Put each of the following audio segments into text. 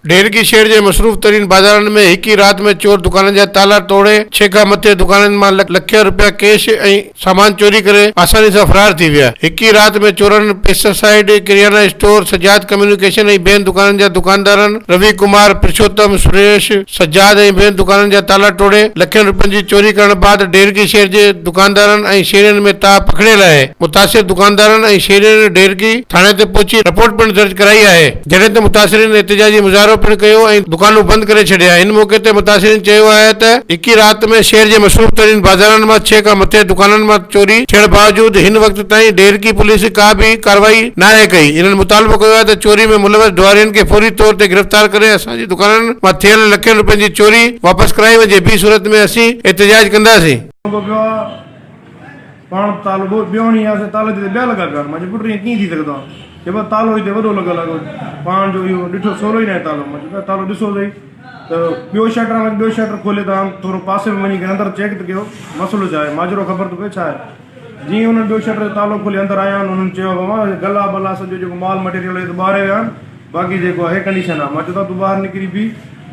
ढेर की शेर जे मसरूफ़ तरीन बाज़ारनि में हिक ई रात में चोर दुकाननि जा ताला तोड़े 6 खां मथे दुकाननि मां लख रुपया कैश ऐं सामान चोरी करे आसानी सां फरार थी विया। हिक ई रात में चोरनि पेस्टिसाइड किरियाना स्टोर सजाद कम्युनिकेशन ऐं ॿियनि दुकाननि जा दुकानदारनि रवि कुमार पुरुषोत्तम सुरेश सजाद ऐं ॿियनि दुकाननि जा ताला तोड़े लखनि रुपयनि जी चोरी करण बाद ढेर की शेर जे दुकानदारनि ऐं शेरियुनि में ताव पकड़ियल आहे। मुतासिर दुकानदारनि ऐं शेरियुनि ढेर की थाणे ते पहुची रिपोर्ट पिणु दर्ज कराई आहे, जॾहिं त मुतासिरीन एहतिजाजी मुज़ाहिरो पिणु कयो ऐं दुकानूं बंदि करे छॾिया। इन मौक़े ते मुतासिरीन चयो आहे त हिक ई रात में शहर जे मसरूफ़ तरीन बाज़ारनि मां 6 खां मथे दुकाननि मां चोरी थियण बावजूद हिन वक़्त ताईं ढेर की पुलिस का बि कार्रवाई नाहे कई। इन्हनि मुतालबो कयो आहे त चोरी में मुलविस ॾुआरियुनि खे फौरी तौर ते गिरफ़्तार करे असांजी दुकाननि मां थियल लखनि रुपयनि जी चोरी वापसि कराई वञे। ॿी सूरत में असीं एहतिजाज कंदासीं। पाण तालो ॿियो नी आहे ताले ते ॿिया लॻा पिया मुंहिंजे पुट ईअं कीअं थी सघंदो आहे की बसि तालो हिते वॾो लॻल आहे पाण जो इहो ॾिठो सवलो ई न आहे तालो। मुंहिंजो तालो ॾिसो अथई त ॿियो शटर खोले त थोरो पासे में वञी करे अंदरि चेक त कयो मसइलो छा आहे, माजरो ख़बर थो पए छा आहे। जीअं हुननि ॿियो शटर तालो खोले अंदरि आया आहिनि हुननि चयो बाबा गला बला सॼो जेको माल मटेरियल आहे त ॿाहिरि विया आहिनि, बाक़ी जेको आहे कंडीशन आहे। मां चयो तूं ॿाहिरि निकिरी बि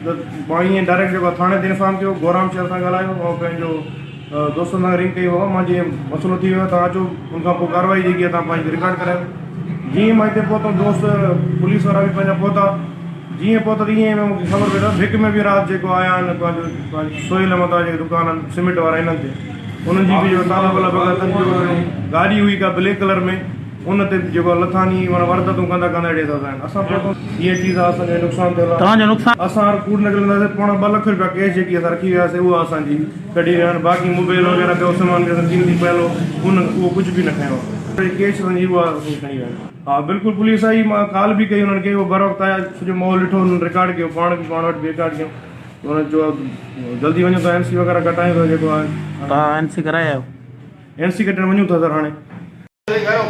त मां ईअं डायरेक्ट जेको थाणे ते इंफॉर्म कयो, गोराम शहर सां ॻाल्हायो ऐं पंहिंजो दोस्तनि सां रिंग कई बाबा मां जीअं मसइलो थी वियो तव्हां अचो, उनखां पोइ कार्रवाई जेकी आहे तव्हां पंहिंजी रिकॉर्ड करायो। जीअं मां हिते पहुतमि दोस्त पुलिस वारा बि पंहिंजा पहुता, जीअं पहुता तीअं मूंखे ख़बर पई त भिक में बि राति जेको आया आहिनि पंहिंजो सोयल मथां जेके दुकान आहिनि सीमेंट वारा हिननि ते उन्हनि जी बि जेको ताला वाला गाॾी हुई का ब्लैक कलर में उन ते जेको लथानी माना वारदातूं कंदा हेॾे था आहिनि। असां पहुतमि ईअं चीज़ आहे असांजो नुक़सानु थियल आहे। असां कूड़ न कंदासीं, पोणा 2 लख रुपया कैश जेकी असां रखी वियासीं उहा असांजी कढी विया आहिनि। बाक़ी मोबाइल वग़ैरह ॿियो सामान कीमती पियल उहो कुझु बि न खयो आहे, कैश असांजी उहा खणी विया आहिनि। हा बिल्कुलु पुलिस आई, मां कॉल बि कई हुननि खे, उहो बर वक़्तु आया, सॼो माहौल ॾिठो हुननि रिकॉर्ड कयो, पाण वटि बि रिकॉर्ड कयो। हुननि चयो जल्दी वञो त NC वग़ैरह कटायूं था जेको आहे। तव्हां NC कराया आहियो? NC कटण वञूं था सर। हाणे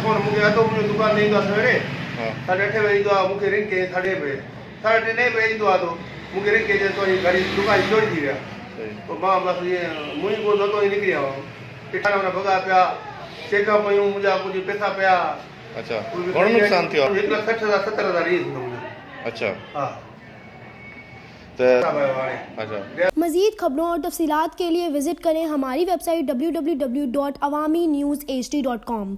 फोन मूंखे अधु मुंहिंजी दुकान ते ईंदो आहे सवेरे 8:30 बजे ईंदो आहे, मूंखे रिंग कई 3:30 बजे 3:30 बजे ईंदो आहे त मूंखे रिंग कई तुंहिंजी गाॾी दुकान चोरी थी विया। पोइ मां बसि ईअं मुंहिंजी कोन नथो निकिरी आयो, पिठाना हुन भॻा पिया, चेका पयूं, मुंहिंजा कुझु पैसा पिया। अच्छा, घणो नुक़सानु थियो? 1,60,000 ईअं थींदो मुंहिंजो। अच्छा हा अच्छा। मज़ीद खबरों और तफसीलात के लिए विजिट करें हमारी वेबसाइट www.awamiNewsHD.com।